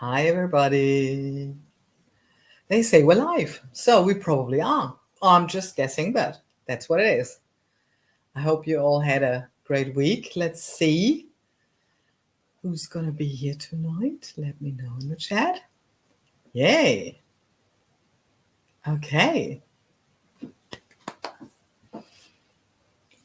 Hi, everybody. They say we're live, so we probably are. I'm just guessing, but that's what it is. I hope you all had a great week. Let's see who's going to be here tonight. Let me know in the chat. Yay. Okay.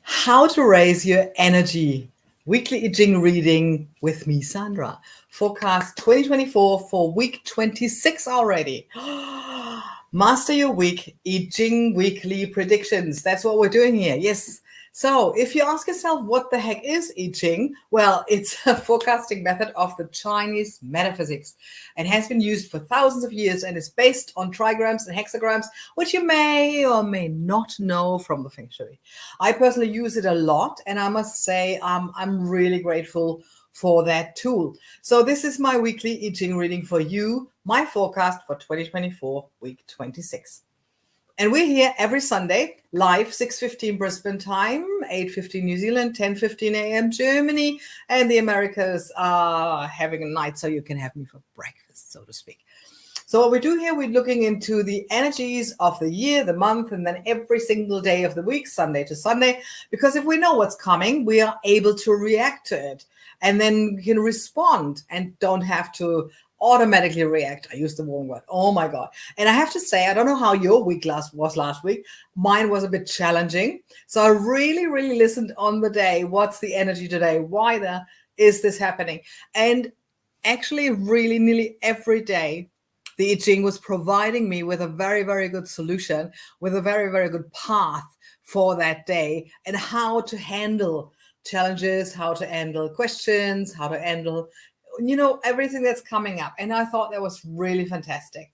How to raise your energy. Weekly I Ching reading with me, Sandra. Forecast 2024 for week 26 already. Master your week, I Ching weekly predictions. That's what we're doing here. Yes. So if you ask yourself what the heck is I Ching, well, it's a forecasting method of the Chinese Metaphysics and has been used for thousands of years and is based on trigrams and hexagrams, which you may or may not know from the Feng Shui. I personally use it a lot, and I must say I'm really grateful for that tool. So this is my weekly I Ching reading for you, my forecast for 2024, week 26. And we're here every Sunday, live, 6:15 Brisbane time, 8:15 New Zealand, 10:15 a.m. Germany, and the Americas are having a night, so you can have me for breakfast, so to speak. So what we do here, we're looking into the energies of the year, the month, and then every single day of the week, Sunday to Sunday, because if we know what's coming, we are able to react to it. And then we can respond and don't have to automatically react. I used the wrong word. Oh my God. And I have to say, I don't know how your week was last week. Mine was a bit challenging. So I really listened on the day. What's the energy today? Why is this happening? And actually really nearly every day, the I Ching was providing me with a very good solution, with a very good path for that day and how to handle challenges, how to handle questions, how to handle everything that's coming up. And I thought that was really fantastic.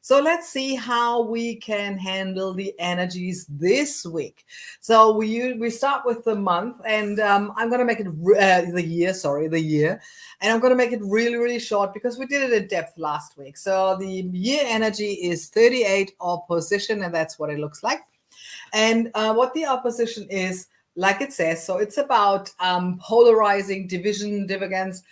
So let's see how we can handle the energies this week. So we start with the month, and I'm going to make it the year. And I'm going to make it really short because we did it in depth last week. So the year energy is 38 opposition, and that's what it looks like. And what the opposition is, like it says, so it's about polarizing, division, divergence,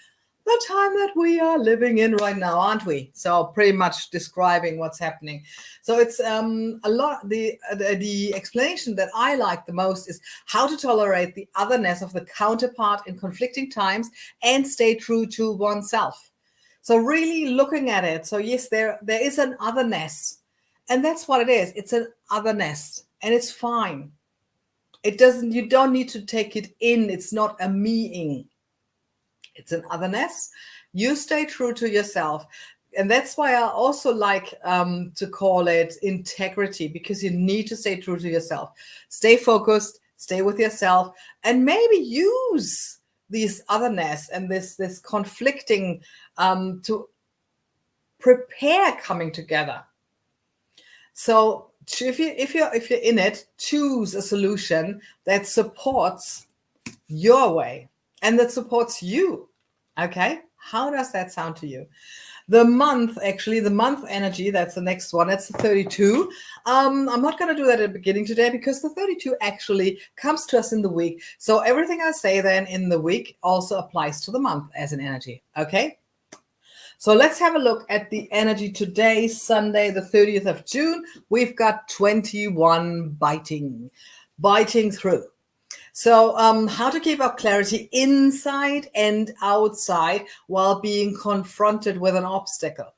the time that we are living in right now, aren't we? So pretty much describing what's happening. So it's a lot. The explanation that I like the most is how to tolerate the otherness of the counterpart in conflicting times and stay true to oneself. So really looking at it. So yes, there is an otherness, and that's what it is. It's an otherness, and it's fine. It doesn't. You don't need to take it in. It's not a me-ing. It's an otherness. You stay true to yourself. And that's why I also like to call it integrity, because you need to stay true to yourself. Stay focused, stay with yourself, and maybe use these otherness and this conflicting to prepare coming together. So if you're in it, choose a solution that supports your way and that supports you. Okay, how does that sound to you? The month energy, that's the next one. That's the 32. I'm not going to do that at the beginning today because the 32 actually comes to us in the week. So everything I say then in the week also applies to the month as an energy. Okay. So let's have a look at the energy today, Sunday, the 30th of June. We've got 21 biting through. So how to keep up clarity inside and outside while being confronted with an obstacle.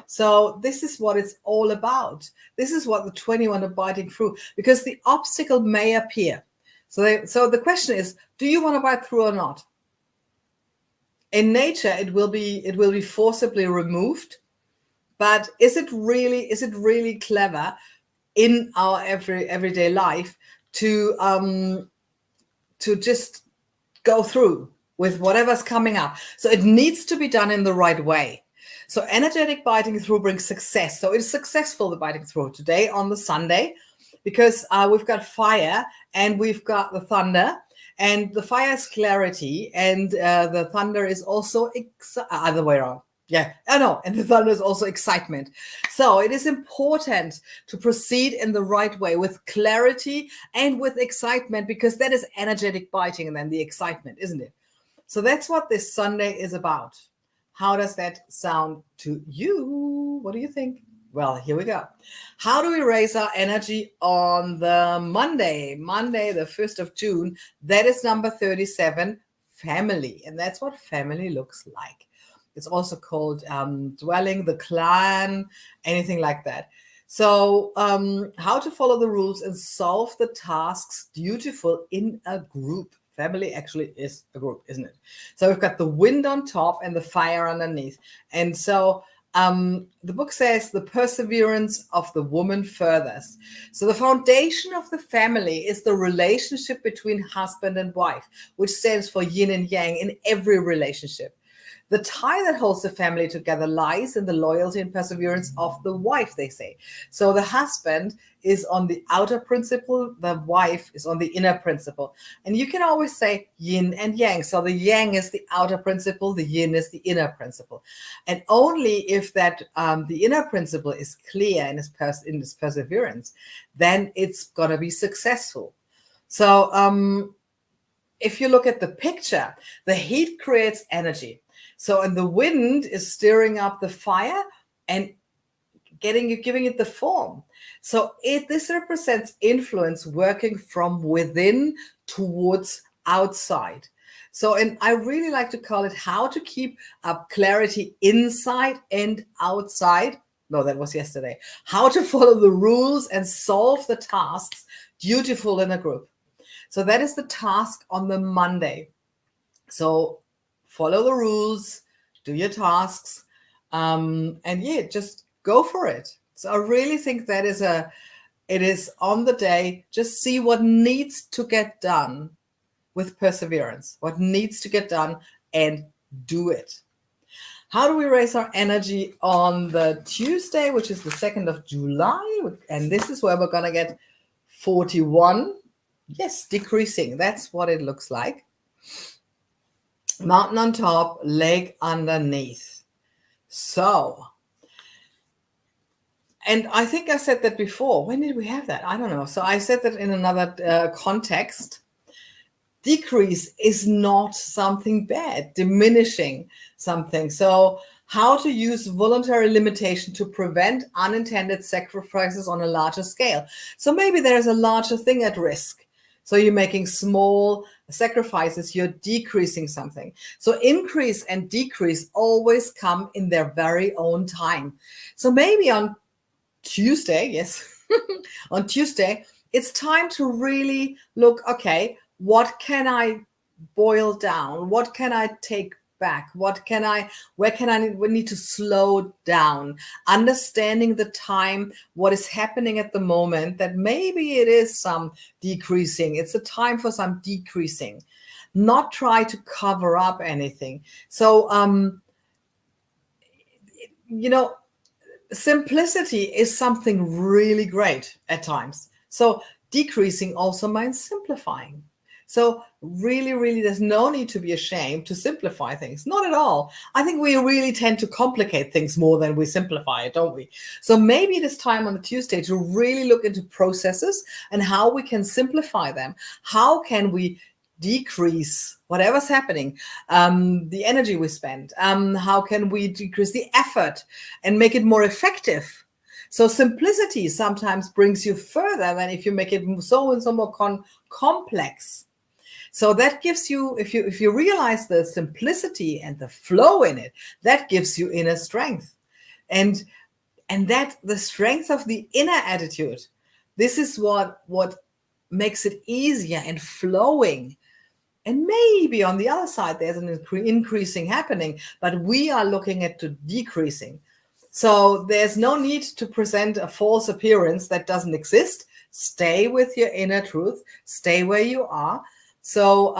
So this is what it's all about. This is what the 21 are biting through, because the obstacle may appear. So the question is, do you want to bite through or not? In nature, it will be forcibly removed. But is it really clever in our everyday life to just go through with whatever's coming up? So it needs to be done in the right way. So energetic biting through brings success. So it's successful, the biting through today on the Sunday, because we've got fire and we've got the thunder, and the fire is clarity, and the thunder is also other way around. Yeah, I know. And the thunder is also excitement. So it is important to proceed in the right way with clarity and with excitement, because that is energetic biting, and then the excitement, isn't it? So that's what this Sunday is about. How does that sound to you? What do you think? Well, here we go. How do we raise our energy on the Monday, the 1st of June? That is number 37, family. And that's what family looks like. It's also called dwelling, the clan, anything like that. So how to follow the rules and solve the tasks dutiful in a group. Family actually is a group, isn't it? So we've got the wind on top and the fire underneath. And so the book says the perseverance of the woman furthest. So the foundation of the family is the relationship between husband and wife, which stands for yin and yang in every relationship. The tie that holds the family together lies in the loyalty and perseverance of the wife, they say. So the husband is on the outer principle, the wife is on the inner principle. And you can always say yin and yang. So the yang is the outer principle, the yin is the inner principle. And only if that the inner principle is clear in its perseverance, then it's going to be successful. So if you look at the picture, the heat creates energy. So, and the wind is stirring up the fire and giving it the form. So this represents influence working from within towards outside. So, and I really like to call it how to keep up clarity inside and outside. No, that was yesterday. How to follow the rules and solve the tasks dutiful in a group. So that is the task on the Monday. So follow the rules, do your tasks, and yeah, just go for it. So I really think that it is on the day. Just see what needs to get done with perseverance, what needs to get done, and do it. How do we raise our energy on the Tuesday, which is the 2nd of July? And this is where we're going to get 41. Yes, decreasing. That's what it looks like. Mountain on top, lake underneath. So, and I think I said that before. When did we have that? I don't know. So I said that in another context. Decrease is not something bad, diminishing something. So how to use voluntary limitation to prevent unintended sacrifices on a larger scale. So maybe there's a larger thing at risk. So you're making small sacrifices, you're decreasing something. So increase and decrease always come in their very own time. So maybe on Tuesday, yes, on Tuesday, it's time to really look, okay, what can I boil down? What can I take back? Where can I need to slow down? Understanding the time, what is happening at the moment, that maybe it is some decreasing. It's a time for some decreasing. Not try to cover up anything. So, simplicity is something really great at times. So decreasing also means simplifying. So really, there's no need to be ashamed to simplify things. Not at all. I think we really tend to complicate things more than we simplify it, don't we? So maybe it is time on the Tuesday to really look into processes and how we can simplify them. How can we decrease whatever's happening, the energy we spend? How can we decrease the effort and make it more effective? So simplicity sometimes brings you further than if you make it so and so more complex. So that gives you, if you realize the simplicity and the flow in it, that gives you inner strength. And that the strength of the inner attitude, this is what makes it easier and flowing. And maybe on the other side, there's an increasing happening, but we are looking at the decreasing. So there's no need to present a false appearance that doesn't exist. Stay with your inner truth. Stay where you are. So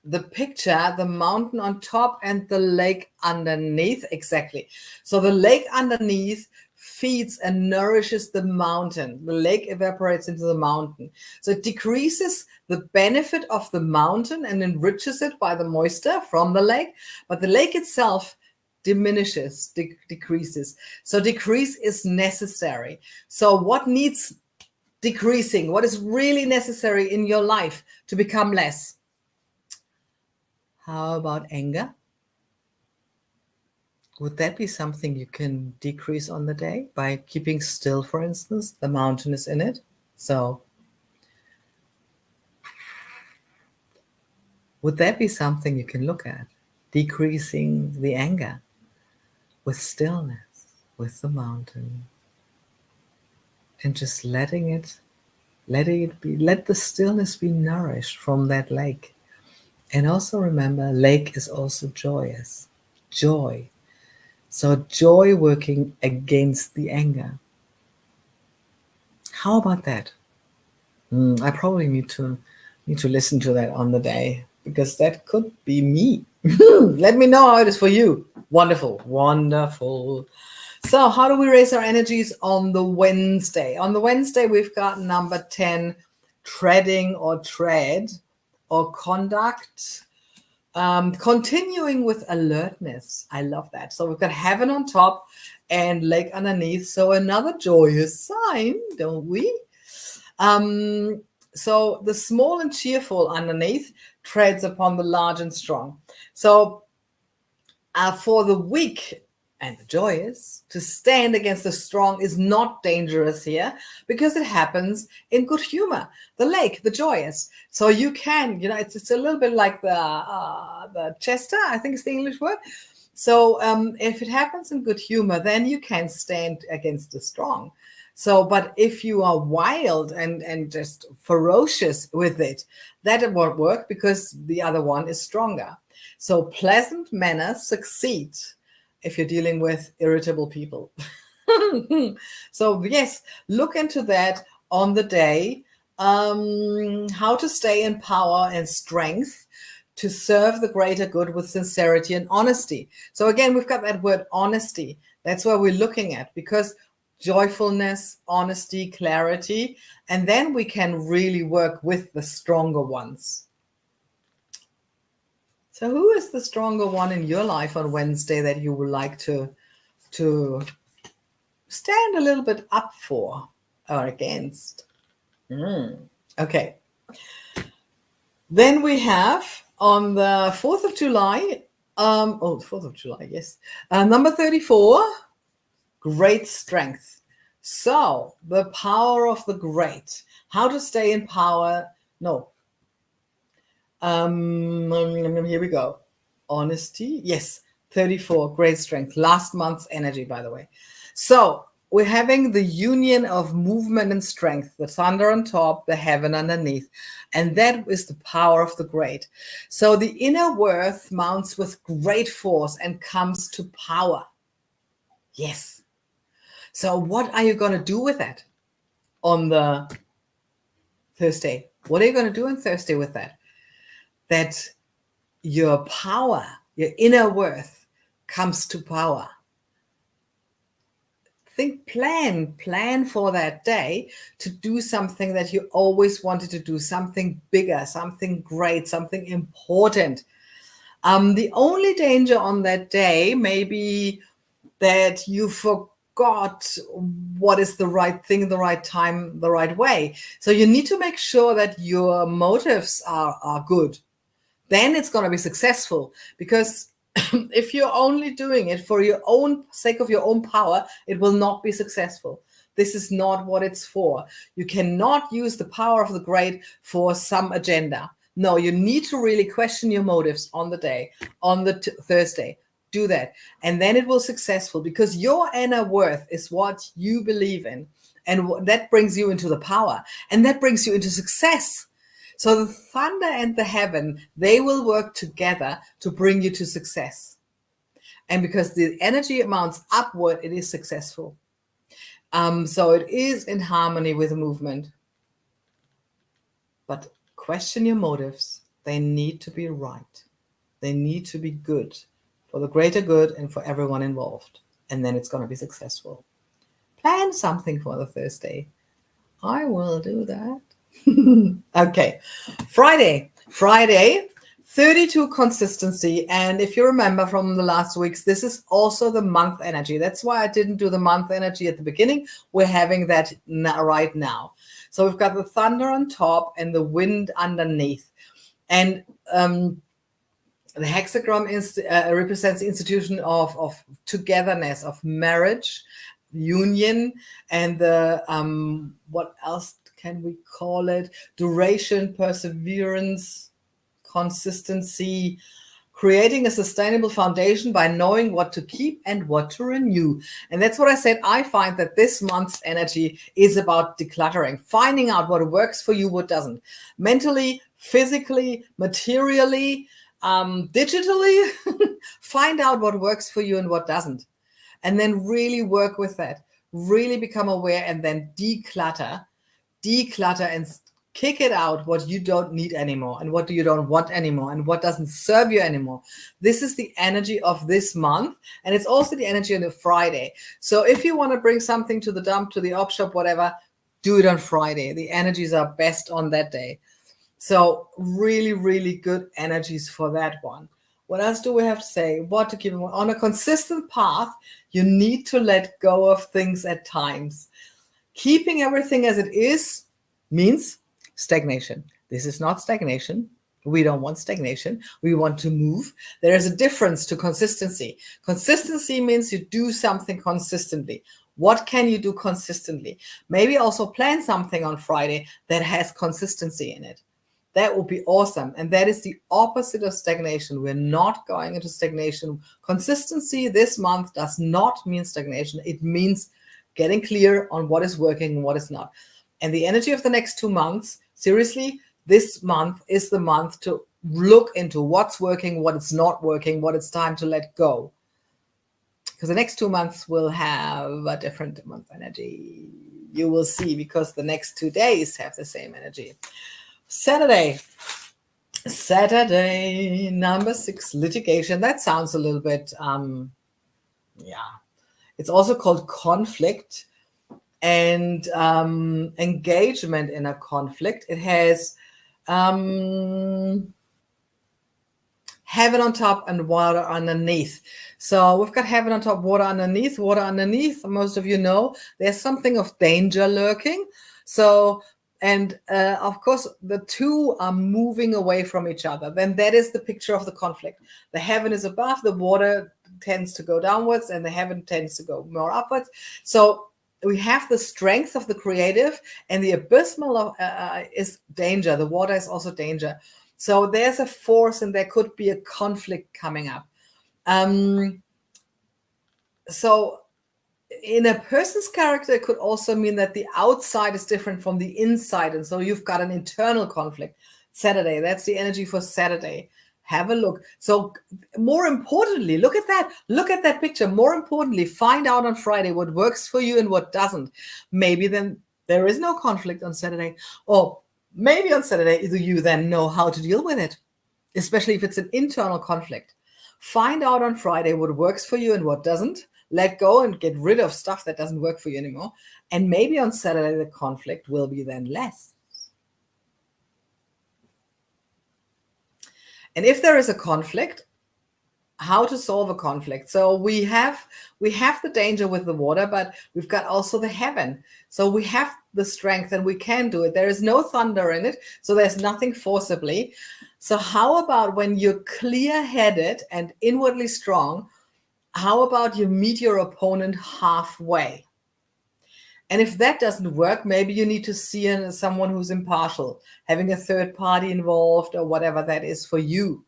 the picture, the mountain on top and the lake underneath, exactly. So the lake underneath feeds and nourishes the mountain. The lake evaporates into the mountain. So it decreases the benefit of the mountain and enriches it by the moisture from the lake. But the lake itself diminishes, decreases. So decrease is necessary. So what needs decreasing? What is really necessary in your life to become less? How about anger? Would that be something you can decrease on the day by keeping still, for instance? The mountain is in it. So would that be something you can look at? Decreasing the anger with stillness, with the mountain, and just letting it be, let the stillness be nourished from that lake. And also remember, lake is also joyous, joy. So joy working against the anger. How about that? I probably need to listen to that on the day, because that could be me. Let me know how it is for you. Wonderful, wonderful. So how do we raise our energies on the Wednesday? On the Wednesday, we've got number 10, treading or tread or conduct. Continuing with alertness. I love that. So we've got heaven on top and lake underneath. So another joyous sign, don't we? So the small and cheerful underneath treads upon the large and strong. So for the weak and the joyous, to stand against the strong is not dangerous here, because it happens in good humor. The lake, the joyous. So you can, it's a little bit like the Chester, I think is the English word. So if it happens in good humor, then you can stand against the strong. So, but if you are wild and just ferocious with it, that won't work, because the other one is stronger. So pleasant manners succeed if you're dealing with irritable people. So yes, look into that on the day. How to stay in power and strength to serve the greater good with sincerity and honesty. So again, we've got that word honesty. That's what we're looking at, because joyfulness, honesty, clarity, and then we can really work with the stronger ones. So who is the stronger one in your life on Wednesday that you would like to stand a little bit up for or against? Okay. Then we have on the 4th of July, 4th of July, yes. Number 34, great strength. So the power of the great. How to stay in power. No. Here we go. Honesty. Yes. 34. Great strength. Last month's energy, by the way. So we're having the union of movement and strength, the thunder on top, the heaven underneath. And that is the power of the great. So the inner worth mounts with great force and comes to power. Yes. So what are you going to do with that on the Thursday? What are you going to do on Thursday with that? That your power, your inner worth comes to power. Think, plan for that day to do something that you always wanted to do, something bigger, something great, something important. The only danger on that day may be that you forgot what is the right thing, the right time, the right way. So you need to make sure that your motives are good. Then it's going to be successful, because if you're only doing it for your own sake of your own power, it will not be successful. This is not what it's for. You cannot use the power of the great for some agenda. No, you need to really question your motives on the day, on the Thursday. Do that. And then it will be successful, because your inner worth is what you believe in. And that brings you into the power, and that brings you into success. So the thunder and the heaven, they will work together to bring you to success. And because the energy mounts upward, it is successful. So it is in harmony with the movement. But question your motives. They need to be right. They need to be good for the greater good and for everyone involved. And then it's going to be successful. Plan something for the Thursday. I will do that. Okay. Friday, 32 consistency. And if you remember from the last weeks, this is also the month energy. That's why I didn't do the month energy at the beginning. We're having that right now. So we've got the thunder on top and the wind underneath. And The hexagram represents the institution of togetherness, of marriage, union, and the what else can we call it? Duration, perseverance, consistency, creating a sustainable foundation by knowing what to keep and what to renew. And that's what I said. I find that this month's energy is about decluttering, finding out what works for you, what doesn't. Mentally, physically, materially, digitally, find out what works for you and what doesn't. And then really work with that. Really become aware and then declutter and kick it out what you don't need anymore and what you don't want anymore and what doesn't serve you anymore. This is the energy of this month, and it's also the energy on the Friday. So if you want to bring something to the dump, to the op shop, whatever, do it on Friday. The energies are best on that day. So really, really good energies for that one. What else do we have to say? What to keep on a consistent path? You need to let go of things at times. Keeping everything as it is means stagnation. This is not stagnation. We don't want stagnation. We want to move. There is a difference to consistency. Consistency means you do something consistently. What can you do consistently? Maybe also plan something on Friday that has consistency in it. That would be awesome. And that is the opposite of stagnation. We're not going into stagnation. Consistency this month does not mean stagnation. It means getting clear on what is working and what is not. And the energy of the next 2 months, seriously, this month is the month to look into what's working, what is not working, what it's time to let go. Because the next 2 months will have a different month energy. You will see, because the next 2 days have the same energy. Saturday, number 6, litigation. That sounds a little bit, It's also called conflict and engagement in a conflict. It has heaven on top and water underneath. So we've got heaven on top, water underneath. Water underneath, most of you know, there's something of danger lurking. So, and of course, the two are moving away from each other. Then that is the picture of the conflict. The heaven is above, the water tends to go downwards, and the heaven tends to go more upwards. So we have the strength of the creative, and the abysmal is danger. The water is also danger. So there's a force, and there could be a conflict coming up. So in a person's character, it could also mean that the outside is different from the inside. And so you've got an internal conflict. Saturday, that's the energy for Saturday. Have a look. So more importantly, look at that picture. More importantly, find out on Friday what works for you and what doesn't. Maybe then there is no conflict on Saturday, or maybe on Saturday you then know how to deal with it, especially if it's an internal conflict. Find out on Friday what works for you and what doesn't. Let go and get rid of stuff that doesn't work for you anymore. And maybe on Saturday the conflict will be then less. And if there is a conflict, how to solve a conflict? So we have the danger with the water, but we've got also the heaven. So we have the strength and we can do it. There is no thunder in it, so there's nothing forcibly. So how about when you're clear-headed and inwardly strong, how about you meet your opponent halfway? And if that doesn't work, maybe you need to see someone who's impartial, having a third party involved or whatever that is for you.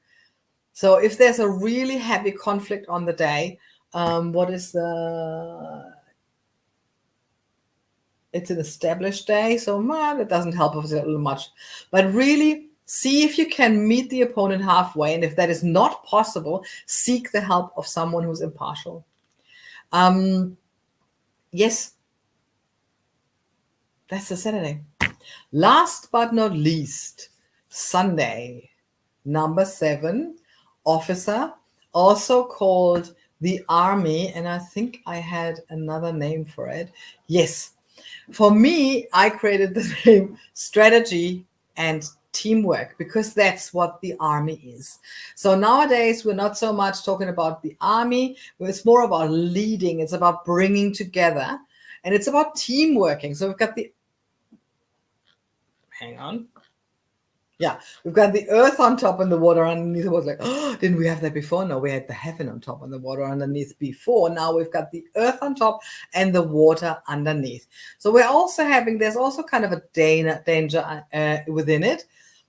So if there's a really heavy conflict on the day, it's an established day, so it doesn't help us a little much. But really see if you can meet the opponent halfway. And if that is not possible, seek the help of someone who's impartial. Yes. That's the Saturday. Last but not least, Sunday, number 7, officer, also called the army. And I think I had another name for it. Yes. For me, I created the name strategy and teamwork, because that's what the army is. So nowadays, we're not so much talking about the army. It's more about leading. It's about bringing together. And it's about team working. So we've got hang on. Yeah, we've got the earth on top and the water underneath. It was like, oh, didn't we have that before? No, we had the heaven on top and the water underneath before. Now we've got the earth on top and the water underneath. So we're also having, there's also kind of a danger within it,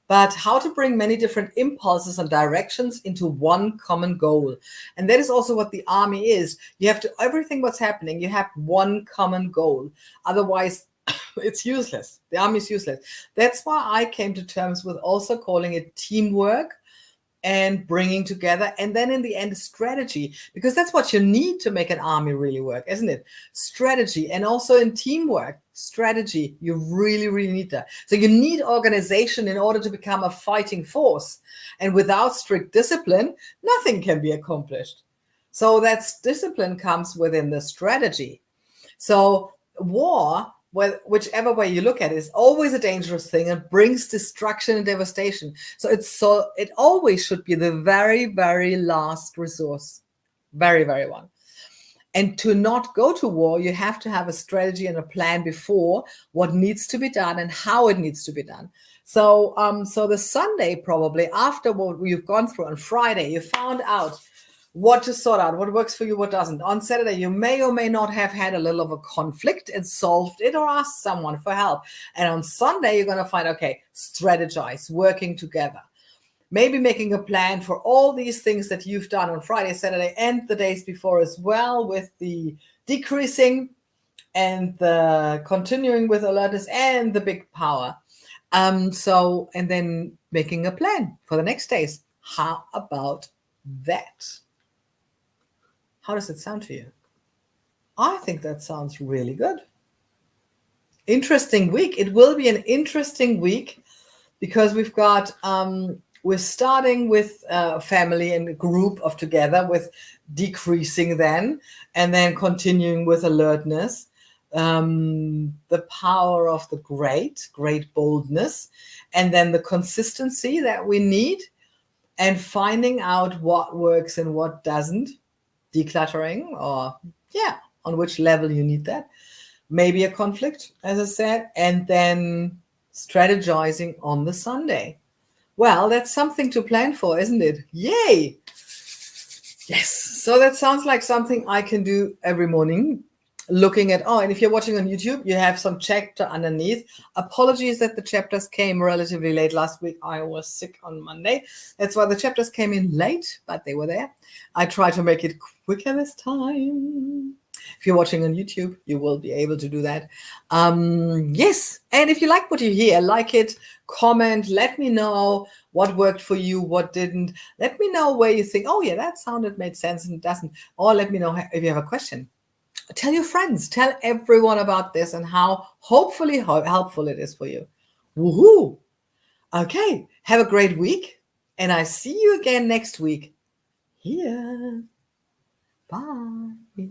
but how to bring many different impulses and directions into one common goal. And that is also what the army is. You have to, everything what's happening, you have one common goal. Otherwise, it's useless. The army is useless. That's why I came to terms with also calling it teamwork and bringing together. And then in the end, strategy, because that's what you need to make an army really work, isn't it? Strategy. And also in teamwork, strategy, you really, really need that. So you need organization in order to become a fighting force. And without strict discipline, nothing can be accomplished. So that discipline comes within the strategy. So war, well, whichever way you look at it, is always a dangerous thing and brings destruction and devastation. So it always should be the very, very last resource, very, very one. And to not go to war, you have to have a strategy and a plan before what needs to be done and how it needs to be done. So, so the Sunday, probably after what you've gone through on Friday, you found out what to sort out, what works for you, what doesn't. On Saturday, you may or may not have had a little of a conflict and solved it or asked someone for help. And on Sunday, you're going to find, okay, strategize, working together. Maybe making a plan for all these things that you've done on Friday, Saturday, and the days before as well, with the decreasing and the continuing with alertness and the big power. And then making a plan for the next days. How about that? How does it sound to you? I think that sounds really good. Interesting week. It will be an interesting week because we've got, we're starting with family and a group of together with decreasing then, and then continuing with alertness, the power of the great boldness, and then the consistency that we need, and finding out what works and what doesn't. Decluttering, or on which level you need that. Maybe a conflict, as I said, and then strategizing on the Sunday. Well, that's something to plan for, isn't it? Yay! Yes. So that sounds like something I can do every morning. Looking at, and if you're watching on YouTube, you have some chapter underneath. Apologies that the chapters came relatively late last week. I was sick on Monday. That's why the chapters came in late, but they were there. I try to make it quicker this time. If you're watching on YouTube, you will be able to do that. Yes. And if you like what you hear, like it, comment, let me know what worked for you, what didn't. Let me know where you think, oh yeah, that sounded made sense and it doesn't. Or let me know if you have a question. Tell your friends, tell everyone about this and how hopefully helpful it is for you. Woohoo! Okay, have a great week, and I see you again next week. Here. Bye.